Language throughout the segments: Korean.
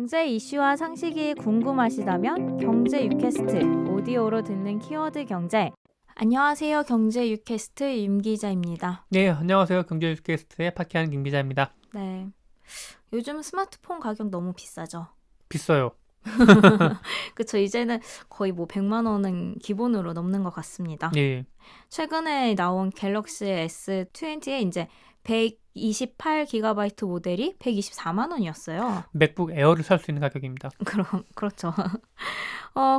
경제 이슈와 상식이 궁금하시다면 경제 유캐스트 오디오로 듣는 키워드 경제. 안녕하세요. 경제 유캐스트 임 기자입니다. 네, 안녕하세요. 경제 뉴스캐스트의 박희한 김 기자입니다. 네. 요즘 스마트폰 가격 너무 비싸죠. 비싸요. 그쵸. 이제는 거의 100만 원은 기본으로 넘는 것 같습니다. 예, 최근에 나온 갤럭시 S20에 이제 128GB 모델이 124만 원이었어요. 맥북 에어를 살 수 있는 가격입니다. 그렇죠.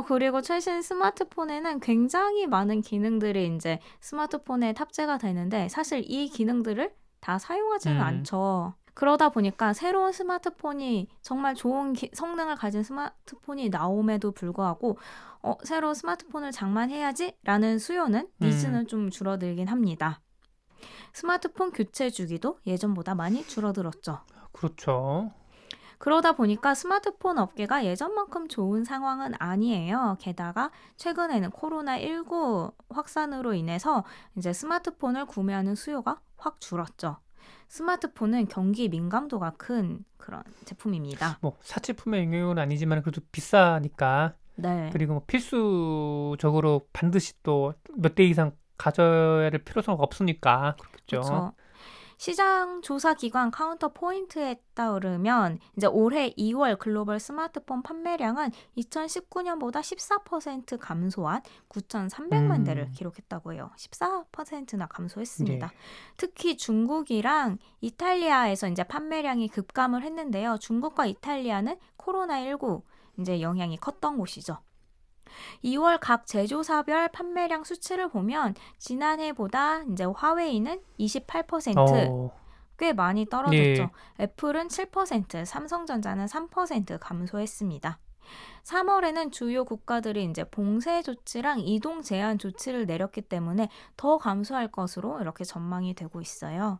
그리고 최신 스마트폰에는 굉장히 많은 기능들이 이제 스마트폰에 탑재가 되는데 사실 이 기능들을 다 사용하지는 않죠. 그러다 보니까 새로운 스마트폰이 정말 좋은 성능을 가진 스마트폰이 나옴에도 불구하고 새로운 스마트폰을 장만해야지 라는 수요는 니즈는 좀 줄어들긴 합니다. 스마트폰 교체 주기도 예전보다 많이 줄어들었죠. 그렇죠. 그러다 보니까 스마트폰 업계가 예전만큼 좋은 상황은 아니에요. 게다가 최근에는 코로나19 확산으로 인해서 이제 스마트폰을 구매하는 수요가 확 줄었죠. 스마트폰은 경기 민감도가 큰 그런 제품입니다. 뭐 사치품의 영역은 아니지만 그래도 비싸니까. 네. 그리고 뭐 필수적으로 반드시 또 몇 대 이상 가져야 될 필요성은 없으니까 그렇겠죠. 그렇죠. 시장 조사 기관 카운터 포인트에 따르면 이제 올해 2월 글로벌 스마트폰 판매량은 2019년보다 14% 감소한 9,300만 대를 기록했다고 해요. 14%나 감소했습니다. 네. 특히 중국이랑 이탈리아에서 이제 판매량이 급감을 했는데요. 중국과 이탈리아는 코로나19 이제 영향이 컸던 곳이죠. 2월 각 제조사별 판매량 수치를 보면 지난해보다 이제 화웨이는 28% 꽤 많이 떨어졌죠. 네. 애플은 7%, 삼성전자는 3% 감소했습니다. 3월에는 주요 국가들이 이제 봉쇄 조치랑 이동 제한 조치를 내렸기 때문에 더 감소할 것으로 이렇게 전망이 되고 있어요.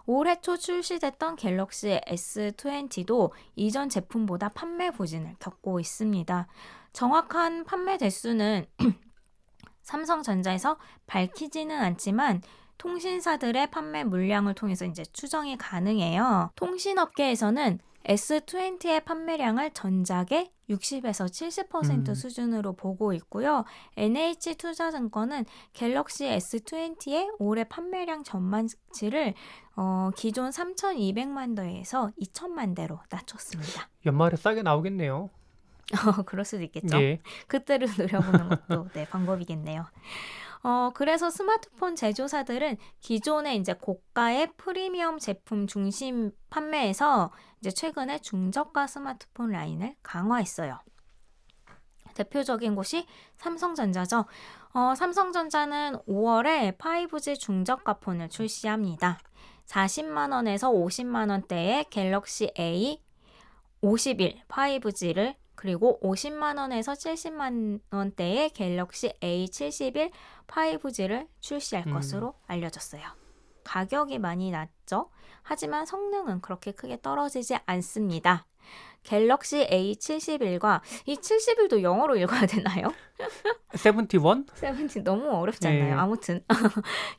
올해 초 출시됐던 갤럭시 S20도 이전 제품보다 판매 부진을 겪고 있습니다. 정확한 판매 대수는 삼성전자에서 밝히지는 않지만 통신사들의 판매 물량을 통해서 이제 추정이 가능해요. 통신업계에서는 S20의 판매량을 전작의 60에서 70% 수준으로 보고 있고요. NH투자증권은 갤럭시 S20의 올해 판매량 전망치를 기존 3,200만 대에서 2,000만 대로 낮췄습니다. 연말에 싸게 나오겠네요. 그럴 수도 있겠죠. 예. 그때를 노려보는 것도 네, 방법이겠네요. 그래서 스마트폰 제조사들은 기존의 이제 고가의 프리미엄 제품 중심 판매에서 이제 최근에 중저가 스마트폰 라인을 강화했어요. 대표적인 곳이 삼성전자죠. 삼성전자는 5월에 5G 중저가 폰을 출시합니다. 40만 원에서 50만 원대의 갤럭시 A 51 5G를 그리고 50만 원에서 70만 원대의 갤럭시 A71 5G를 출시할 것으로 알려졌어요. 가격이 많이 낮죠? 하지만 성능은 그렇게 크게 떨어지지 않습니다. 갤럭시 A71과 이 71도 영어로 읽어야 되나요? 71? 70 너무 어렵지 않나요? 예. 아무튼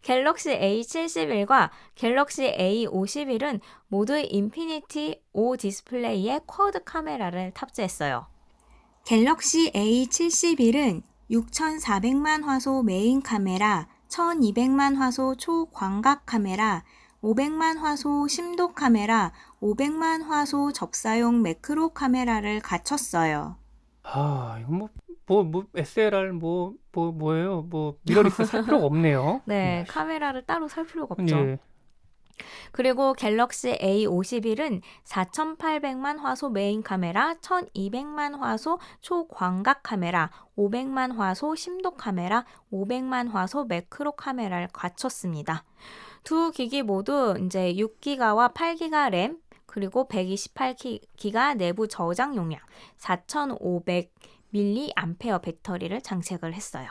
갤럭시 A71과 갤럭시 A51은 모두 인피니티 O 디스플레이에 쿼드 카메라를 탑재했어요. 갤럭시 A71은 6,400만 화소 메인 카메라, 1,200만 화소 초광각 카메라, 500만 화소 심도 카메라, 500만 화소 접사용 매크로 카메라를 갖췄어요. 이거 뭐 SLR 뭐예요? 미러리스 살 필요가 없네요. 네, 카메라를 따로 살 필요가 없죠. 예. 그리고 갤럭시 A51은 4,800만 화소 메인 카메라, 1,200만 화소 초광각 카메라, 500만 화소 심도 카메라, 500만 화소 매크로 카메라를 갖췄습니다. 두 기기 모두 이제 6기가와 8기가 램, 그리고 128기가 내부 저장 용량, 4,500mAh 배터리를 장착을 했어요.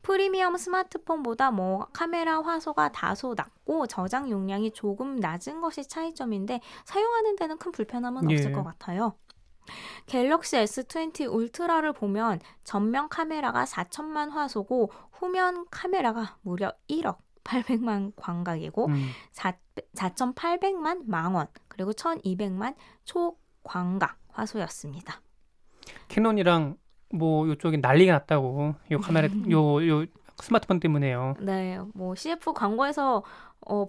프리미엄 스마트폰보다 카메라 화소가 다소 낮고 저장 용량이 조금 낮은 것이 차이점인데 사용하는 데는 큰 불편함은 없을 것 같아요. 갤럭시 S20 울트라를 보면 전면 카메라가 4천만 화소고 후면 카메라가 무려 1억 800만 광각이고 4,800만 망원 그리고 1,200만 초광각 화소였습니다. 캐논이랑 뭐 요쪽이 난리가 났다고. 요 카메라 요 스마트폰 때문에요. 네, 뭐 CF 광고에서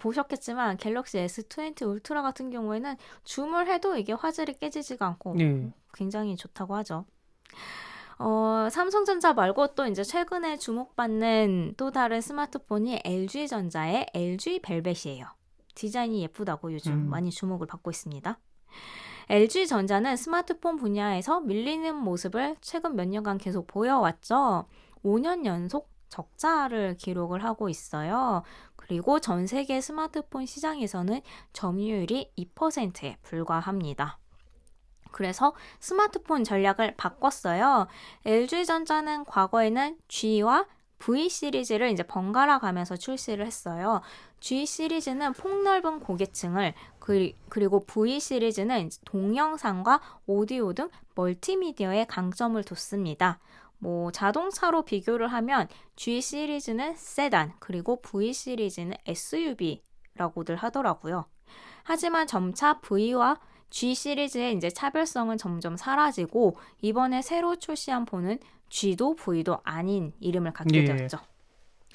보셨겠지만 갤럭시 S20 울트라 같은 경우에는 줌을 해도 이게 화질이 깨지지가 않고 네. 굉장히 좋다고 하죠. 삼성전자 말고 또 이제 최근에 주목받는 또 다른 스마트폰이 LG전자의 LG 벨벳이에요. 디자인이 예쁘다고 요즘 많이 주목을 받고 있습니다. LG전자는 스마트폰 분야에서 밀리는 모습을 최근 몇 년간 계속 보여왔죠. 5년 연속 적자를 기록을 하고 있어요. 그리고 전 세계 스마트폰 시장에서는 점유율이 2%에 불과합니다. 그래서 스마트폰 전략을 바꿨어요. LG전자는 과거에는 G와 V 시리즈를 이제 번갈아 가면서 출시를 했어요. G 시리즈는 폭넓은 고객층을 그리고 V 시리즈는 동영상과 오디오 등 멀티미디어에 강점을 뒀습니다. 뭐 자동차로 비교를 하면 G 시리즈는 세단 그리고 V 시리즈는 SUV라고들 하더라고요. 하지만 점차 V와 G 시리즈의 이제 차별성은 점점 사라지고 이번에 새로 출시한 폰은 G도 V도 아닌 이름을 갖게 되었죠.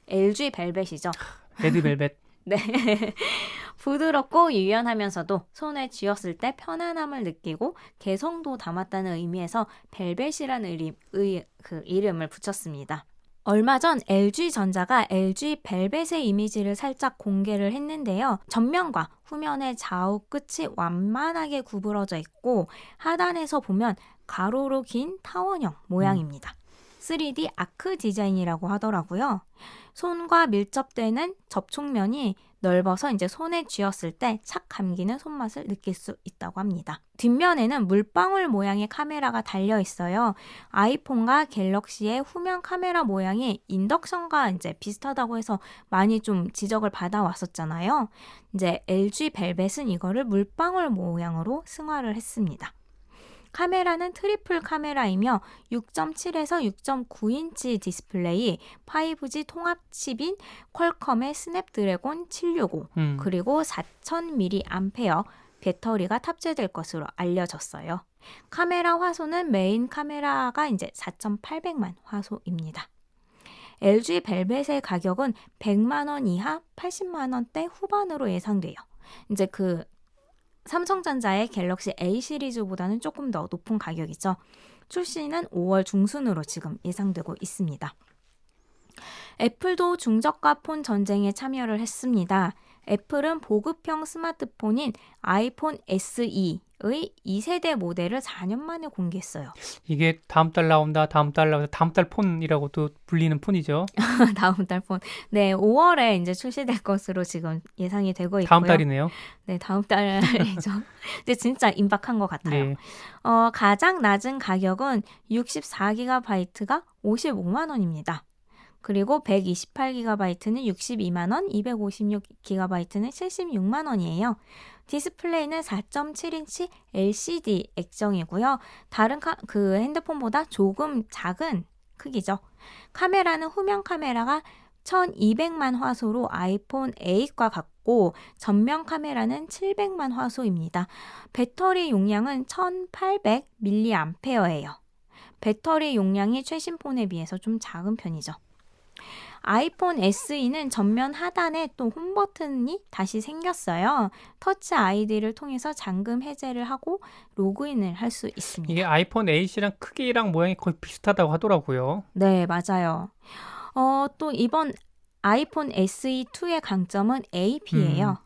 LG 벨벳이죠. 레드벨벳. 네. 부드럽고 유연하면서도 손에 쥐었을 때 편안함을 느끼고 개성도 담았다는 의미에서 벨벳이라는 이름을 붙였습니다. 얼마 전 LG전자가 LG 벨벳의 이미지를 살짝 공개를 했는데요. 전면과 후면의 좌우 끝이 완만하게 구부러져 있고 하단에서 보면 가로로 긴 타원형 모양입니다. 3D 아크 디자인이라고 하더라고요. 손과 밀접되는 접촉면이 넓어서 이제 손에 쥐었을 때 착 감기는 손맛을 느낄 수 있다고 합니다. 뒷면에는 물방울 모양의 카메라가 달려 있어요. 아이폰과 갤럭시의 후면 카메라 모양이 인덕션과 이제 비슷하다고 해서 많이 좀 지적을 받아왔었잖아요. 이제 LG 벨벳은 이거를 물방울 모양으로 승화를 했습니다. 카메라는 트리플 카메라이며 6.7에서 6.9인치 디스플레이, 5G 통합 칩인 퀄컴의 스냅드래곤 765 그리고 4000mAh 배터리가 탑재될 것으로 알려졌어요. 카메라 화소는 메인 카메라가 이제 4,800만 화소입니다. LG 벨벳의 가격은 100만 원 이하 80만 원대 후반으로 예상돼요. 이제 삼성전자의 갤럭시 A 시리즈보다는 조금 더 높은 가격이죠. 출시는 5월 중순으로 지금 예상되고 있습니다. 애플도 중저가 폰 전쟁에 참여를 했습니다. 애플은 보급형 스마트폰인 아이폰 SE의 2세대 모델을 4년 만에 공개했어요. 이게 다음 달 나온다, 다음 달 폰이라고도 불리는 폰이죠. 다음 달 폰. 네, 5월에 이제 출시될 것으로 지금 예상이 되고 있고요. 다음 달이네요. 네, 다음 달이죠. 근데 진짜 임박한 것 같아요. 네. 가장 낮은 가격은 64GB가 55만 원입니다. 그리고 128GB는 62만 원, 256GB는 76만 원이에요. 디스플레이는 4.7인치 LCD 액정이고요. 다른 핸드폰보다 조금 작은 크기죠. 카메라는 후면 카메라가 1200만 화소로 아이폰 8과 같고 전면 카메라는 700만 화소입니다. 배터리 용량은 1800mAh예요. 배터리 용량이 최신 폰에 비해서 좀 작은 편이죠. 아이폰 SE는 전면 하단에 또 홈 버튼이 다시 생겼어요. 터치 아이디를 통해서 잠금 해제를 하고 로그인을 할 수 있습니다. 이게 아이폰 8이랑 크기랑 모양이 거의 비슷하다고 하더라고요. 네, 맞아요. 또 이번 아이폰 SE2의 강점은 AP예요.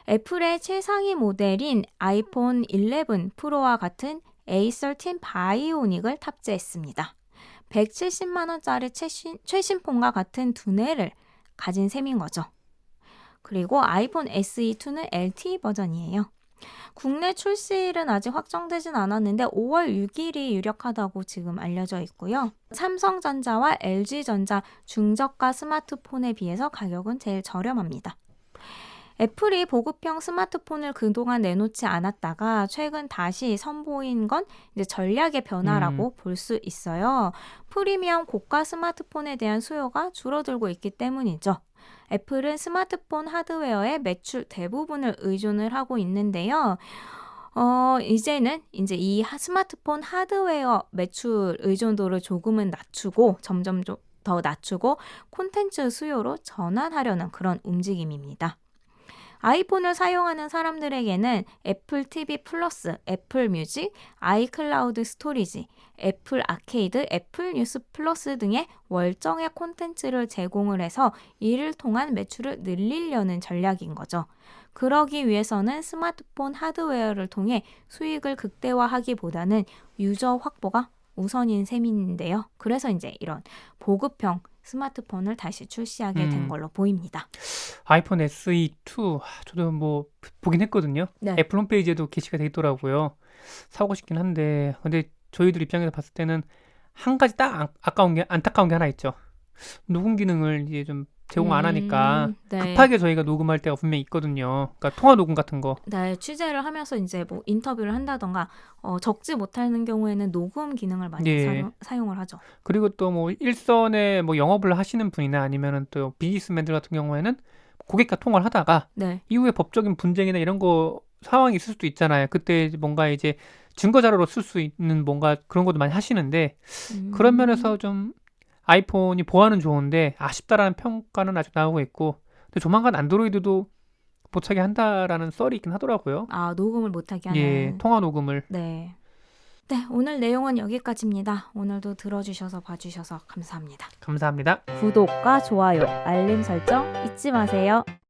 애플의 최상위 모델인 아이폰 11 프로와 같은 A13 바이오닉을 탑재했습니다. 170만 원짜리 최신 폰과 같은 두뇌를 가진 셈인 거죠. 그리고 아이폰 SE2는 LTE 버전이에요. 국내 출시일은 아직 확정되진 않았는데 5월 6일이 유력하다고 지금 알려져 있고요. 삼성전자와 LG전자 중저가 스마트폰에 비해서 가격은 제일 저렴합니다. 애플이 보급형 스마트폰을 그동안 내놓지 않았다가 최근 다시 선보인 건 이제 전략의 변화라고 볼 수 있어요. 프리미엄 고가 스마트폰에 대한 수요가 줄어들고 있기 때문이죠. 애플은 스마트폰 하드웨어의 매출 대부분을 의존을 하고 있는데요. 이제는 이제 이 스마트폰 하드웨어 매출 의존도를 조금은 낮추고 점점 더 낮추고 콘텐츠 수요로 전환하려는 그런 움직임입니다. 아이폰을 사용하는 사람들에게는 애플 TV 플러스, 애플 뮤직, 아이클라우드 스토리지, 애플 아케이드, 애플 뉴스 플러스 등의 월정액 콘텐츠를 제공을 해서 이를 통한 매출을 늘리려는 전략인 거죠. 그러기 위해서는 스마트폰 하드웨어를 통해 수익을 극대화하기보다는 유저 확보가 우선인 셈인데요. 그래서 이제 이런 보급형 스마트폰을 다시 출시하게 된 걸로 보입니다. 아이폰 SE2 저도 뭐 보긴 했거든요. 네. 애플 홈페이지에도 게시가 돼 있더라고요. 사고 싶긴 한데 근데 저희들 입장에서 봤을 때는 한 가지 딱 안타까운 게 하나 있죠. 녹음 기능을 이제 좀 제공 안 하니까 네. 급하게 저희가 녹음할 때가 분명히 있거든요. 그러니까 통화 녹음 같은 거. 네, 취재를 하면서 이제 뭐 인터뷰를 한다던가 적지 못하는 경우에는 녹음 기능을 많이 예. 사용을 하죠. 그리고 또 뭐 일선에 뭐 영업을 하시는 분이나 아니면은 또 비즈니스맨들 같은 경우에는 고객과 통화를 하다가 네. 이후에 법적인 분쟁이나 이런 거 상황이 있을 수도 있잖아요. 그때 뭔가 이제 증거 자료로 쓸 수 있는 뭔가 그런 것도 많이 하시는데 그런 면에서 좀 아이폰이 보안은 좋은데 아쉽다라는 평가는 아직 나오고 있고 근데 조만간 안드로이드도 못하게 한다라는 썰이 있긴 하더라고요. 아, 녹음을 못하게 하는. 예, 통화 녹음을. 네. 네, 오늘 내용은 여기까지입니다. 오늘도 들어주셔서 봐주셔서 감사합니다. 감사합니다. 구독과 좋아요, 알림 설정 잊지 마세요.